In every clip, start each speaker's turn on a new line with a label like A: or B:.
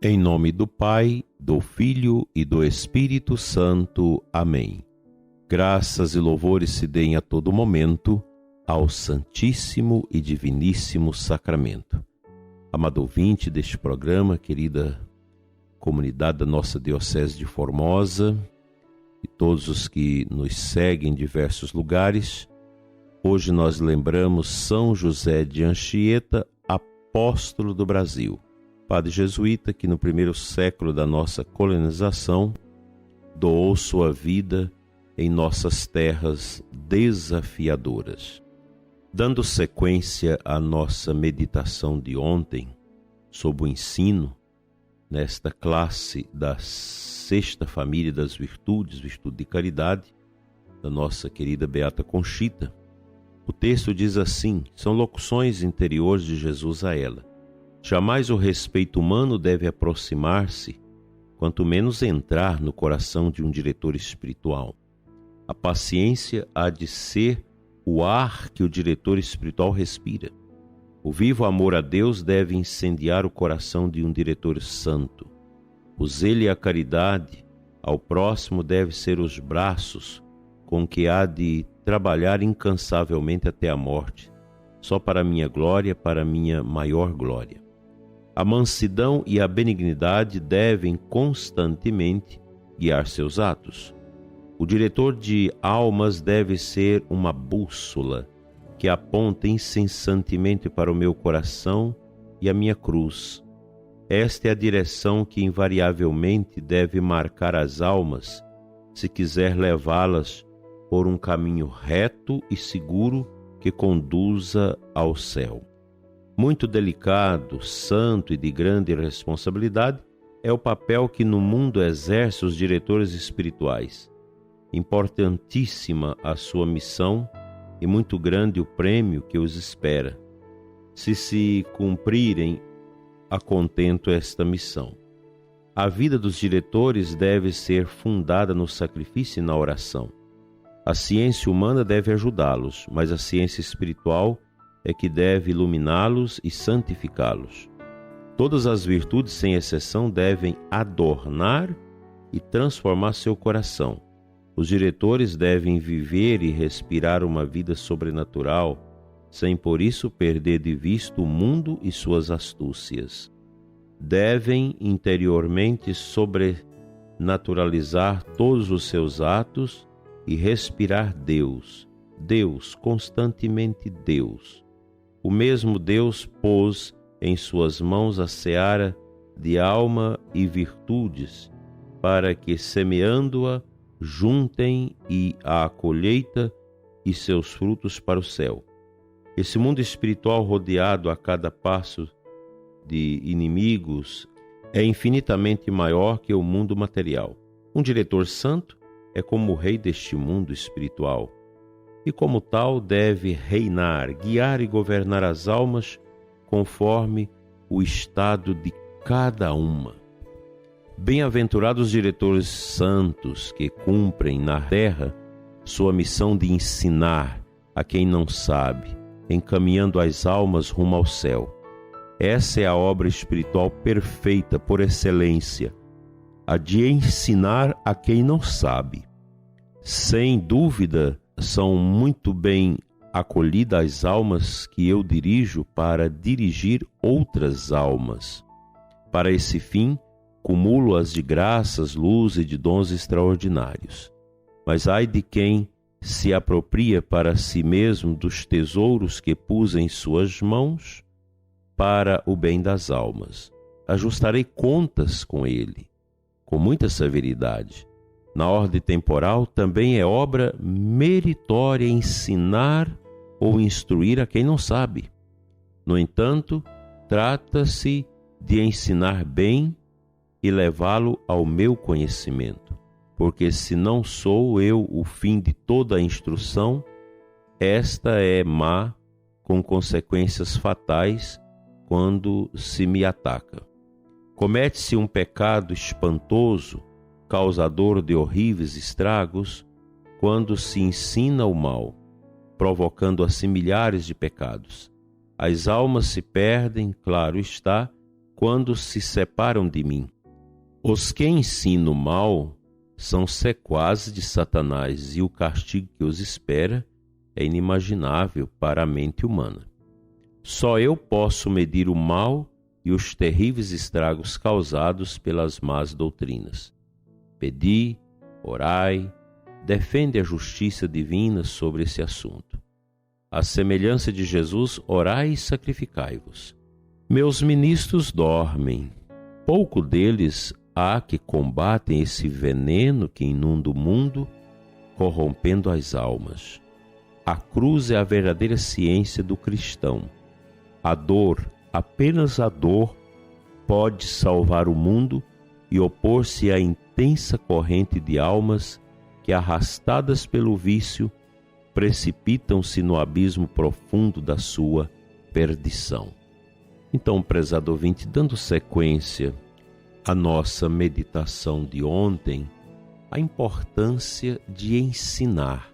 A: Em nome do Pai, do Filho e do Espírito Santo. Amém. Graças e louvores se deem a todo momento ao Santíssimo e Diviníssimo Sacramento. Amado ouvinte deste programa, querida comunidade da nossa Diocese de Formosa e todos os que nos seguem em diversos lugares, hoje nós lembramos São José de Anchieta, apóstolo do Brasil. Padre jesuíta que no primeiro século da nossa colonização doou sua vida em nossas terras desafiadoras. Dando sequência à nossa meditação de ontem sobre o ensino, nesta classe da Sexta Família das Virtudes, Virtude de Caridade, da nossa querida Beata Conchita, o texto diz assim, são locuções interiores de Jesus a ela. Jamais o respeito humano deve aproximar-se, quanto menos entrar no coração de um diretor espiritual. A paciência há de ser o ar que o diretor espiritual respira. O vivo amor a Deus deve incendiar o coração de um diretor santo. O zelo e a caridade ao próximo deve ser os braços com que há de trabalhar incansavelmente até a morte, só para a minha glória, para a minha maior glória. A mansidão e a benignidade devem constantemente guiar seus atos. O diretor de almas deve ser uma bússola que aponta incessantemente para o meu coração e a minha cruz. Esta é a direção que invariavelmente deve marcar as almas, se quiser levá-las por um caminho reto e seguro que conduza ao céu. Muito delicado, santo e de grande responsabilidade é o papel que no mundo exercem os diretores espirituais. Importantíssima a sua missão e muito grande o prêmio que os espera, se cumprirem a contento esta missão. A vida dos diretores deve ser fundada no sacrifício e na oração. A ciência humana deve ajudá-los, mas a ciência espiritual é que deve iluminá-los e santificá-los. Todas as virtudes, sem exceção, devem adornar e transformar seu coração. Os diretores devem viver e respirar uma vida sobrenatural, sem por isso perder de vista o mundo e suas astúcias. Devem interiormente sobrenaturalizar todos os seus atos e respirar Deus, constantemente Deus. O mesmo Deus pôs em suas mãos a seara de alma e virtudes, para que, semeando-a, juntem a colheita e seus frutos para o céu. Esse mundo espiritual rodeado a cada passo de inimigos é infinitamente maior que o mundo material. Um diretor santo é como o rei deste mundo espiritual, e como tal deve reinar, guiar e governar as almas conforme o estado de cada uma. Bem-aventurados os diretores santos que cumprem na terra sua missão de ensinar a quem não sabe, encaminhando as almas rumo ao céu. Essa é a obra espiritual perfeita por excelência, a de ensinar a quem não sabe. Sem dúvida, são muito bem acolhidas as almas que eu dirijo para dirigir outras almas. Para esse fim, cumulo-as de graças, luz e de dons extraordinários. Mas ai de quem se apropria para si mesmo dos tesouros que pus em suas mãos para o bem das almas. Ajustarei contas com ele, com muita severidade. Na ordem temporal, também é obra meritória ensinar ou instruir a quem não sabe. No entanto, trata-se de ensinar bem e levá-lo ao meu conhecimento, porque se não sou eu o fim de toda a instrução, esta é má, com consequências fatais quando se me ataca. Comete-se um pecado espantoso, causador de horríveis estragos, quando se ensina o mal, provocando assim milhares de pecados. As almas se perdem, claro está, quando se separam de mim. Os que ensinam o mal são sequazes de Satanás, e o castigo que os espera é inimaginável para a mente humana. Só eu posso medir o mal e os terríveis estragos causados pelas más doutrinas. Pedi, orai, defende a justiça divina sobre esse assunto. À semelhança de Jesus, orai e sacrificai-vos. Meus ministros dormem. Pouco deles há que combatem esse veneno que inunda o mundo, corrompendo as almas. A cruz é a verdadeira ciência do cristão. A dor, apenas a dor, pode salvar o mundo e opor-se à intensa corrente de almas que, arrastadas pelo vício, precipitam-se no abismo profundo da sua perdição. Então, prezado ouvinte, dando sequência à nossa meditação de ontem, a importância de ensinar.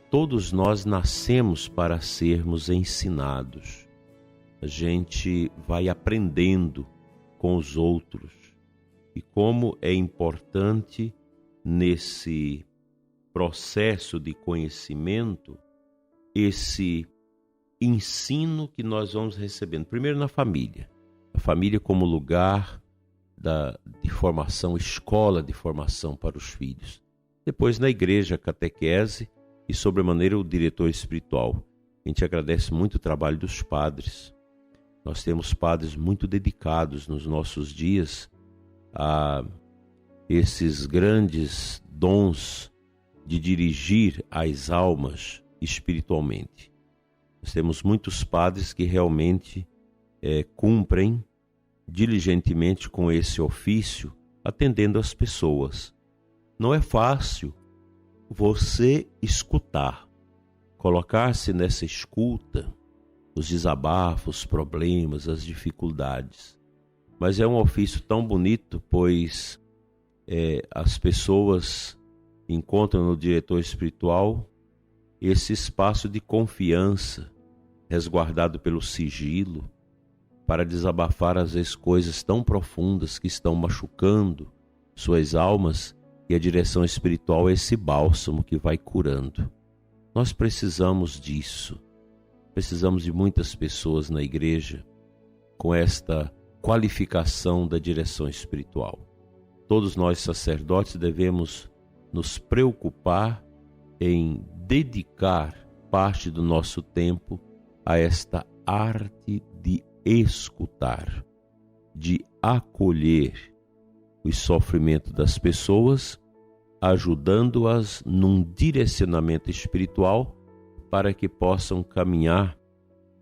A: Todos nós nascemos para sermos ensinados. A gente vai aprendendo com os outros. E como é importante nesse processo de conhecimento, esse ensino que nós vamos recebendo. Primeiro na família. A família como lugar de formação, escola de formação para os filhos. Depois na igreja, a catequese e, sobremaneira, o diretor espiritual. A gente agradece muito o trabalho dos padres. Nós temos padres muito dedicados nos nossos dias a esses grandes dons de dirigir as almas espiritualmente. Nós temos muitos padres que realmente cumprem diligentemente com esse ofício, atendendo as pessoas. Não é fácil você escutar, colocar-se nessa escuta, os desabafos, os problemas, as dificuldades. Mas é um ofício tão bonito, pois as pessoas encontram no diretor espiritual esse espaço de confiança, resguardado pelo sigilo, para desabafar às vezes coisas tão profundas que estão machucando suas almas, e a direção espiritual é esse bálsamo que vai curando. Nós precisamos disso. Precisamos de muitas pessoas na igreja com esta qualificação da direção espiritual. Todos nós sacerdotes devemos nos preocupar em dedicar parte do nosso tempo a esta arte de escutar, de acolher os sofrimentos das pessoas, ajudando-as num direcionamento espiritual para que possam caminhar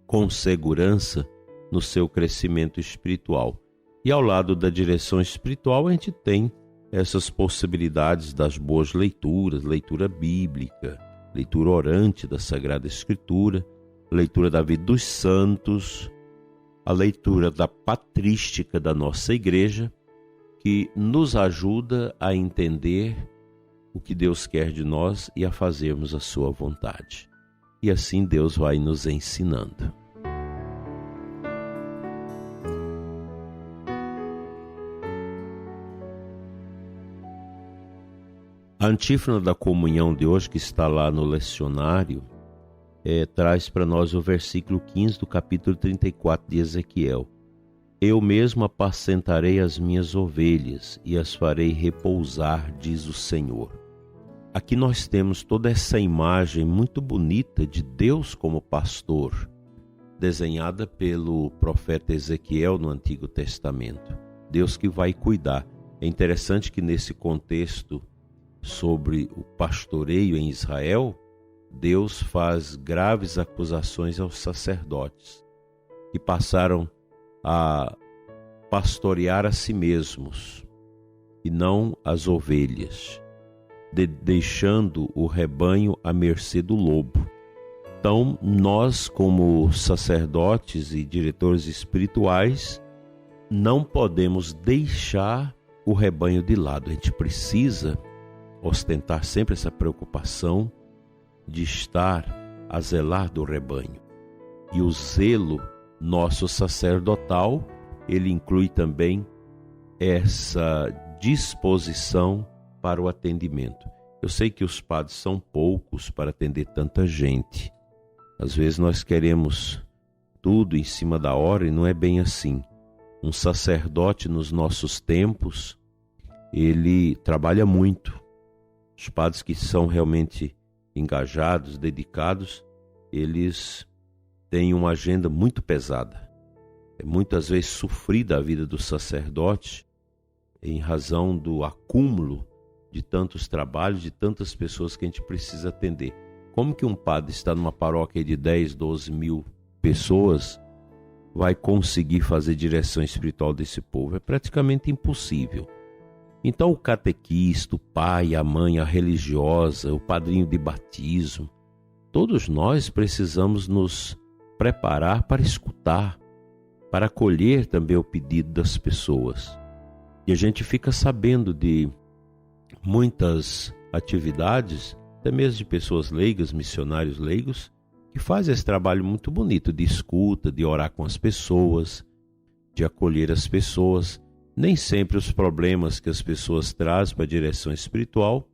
A: com segurança no seu crescimento espiritual. E ao lado da direção espiritual a gente tem essas possibilidades das boas leituras, leitura bíblica, leitura orante da Sagrada Escritura, leitura da vida dos santos, a leitura da patrística da nossa igreja, que nos ajuda a entender o que Deus quer de nós e a fazermos a sua vontade. E assim Deus vai nos ensinando. A antífona da comunhão de hoje, que está lá no lecionário, traz para nós o versículo 15 do capítulo 34 de Ezequiel. Eu mesmo apacentarei as minhas ovelhas e as farei repousar, diz o Senhor. Aqui nós temos toda essa imagem muito bonita de Deus como pastor, desenhada pelo profeta Ezequiel no Antigo Testamento. Deus que vai cuidar. É interessante que nesse contexto sobre o pastoreio em Israel, Deus faz graves acusações aos sacerdotes, que passaram a pastorear a si mesmos e não as ovelhas, deixando o rebanho à mercê do lobo. Então, nós, como sacerdotes e diretores espirituais, não podemos deixar o rebanho de lado. A gente precisa ostentar sempre essa preocupação de estar a zelar do rebanho. E o zelo nosso sacerdotal ele inclui também essa disposição para o atendimento. Eu sei que os padres são poucos para atender tanta gente. Às vezes nós queremos tudo em cima da hora e não é bem assim. Um sacerdote nos nossos tempos, ele trabalha muito. Os padres que são realmente engajados, dedicados, eles têm uma agenda muito pesada. É muitas vezes sofrida a vida do sacerdote em razão do acúmulo de tantos trabalhos, de tantas pessoas que a gente precisa atender. Como que um padre está numa paróquia de 10, 12 mil pessoas vai conseguir fazer direção espiritual desse povo? É praticamente impossível. Então o catequista, o pai, a mãe, a religiosa, o padrinho de batismo, todos nós precisamos nos preparar para escutar, para acolher também o pedido das pessoas. E a gente fica sabendo de muitas atividades, até mesmo de pessoas leigas, missionários leigos, que fazem esse trabalho muito bonito de escuta, de orar com as pessoas, de acolher as pessoas. Nem sempre os problemas que as pessoas trazem para a direção espiritual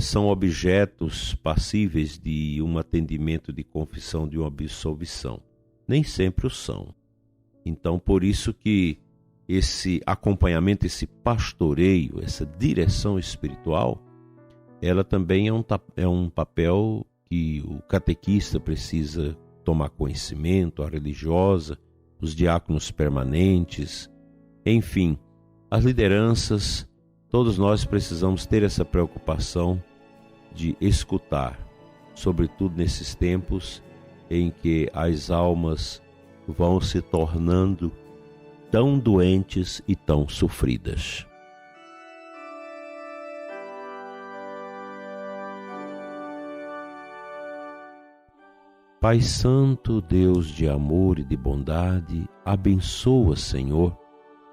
A: são objetos passíveis de um atendimento de confissão, de uma absolvição. Nem sempre o são. Então, por isso que esse acompanhamento, esse pastoreio, essa direção espiritual, ela também é um papel que o catequista precisa tomar conhecimento, a religiosa, os diáconos permanentes, enfim, as lideranças, todos nós precisamos ter essa preocupação de escutar, sobretudo nesses tempos em que as almas vão se tornando tão doentes e tão sofridas. Pai Santo, Deus de amor e de bondade, abençoa, Senhor,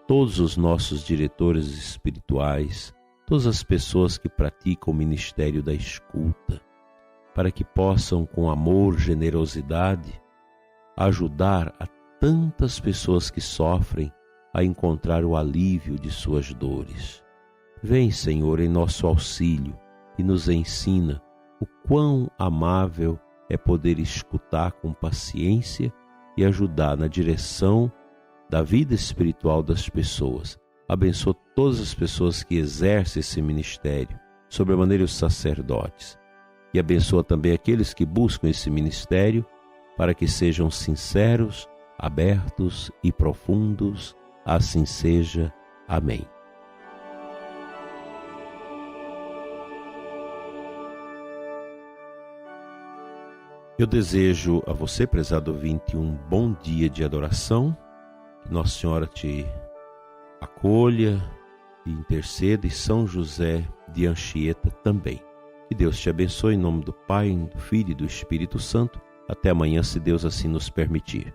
A: todos os nossos diretores espirituais, todas as pessoas que praticam o ministério da escuta, para que possam, com amor, generosidade, ajudar a tantas pessoas que sofrem a encontrar o alívio de suas dores. Vem, Senhor, em nosso auxílio e nos ensina o quão amável é poder escutar com paciência e ajudar na direção da vida espiritual das pessoas. Abençoa todas as pessoas que exercem esse ministério, sobremaneira os sacerdotes. E abençoa também aqueles que buscam esse ministério para que sejam sinceros, abertos e profundos. Assim seja. Amém. Eu desejo a você, prezado ouvinte, um bom dia de adoração. Que Nossa Senhora te acolha e interceda, e São José de Anchieta também. Que Deus te abençoe em nome do Pai, do Filho e do Espírito Santo. Até amanhã, se Deus assim nos permitir.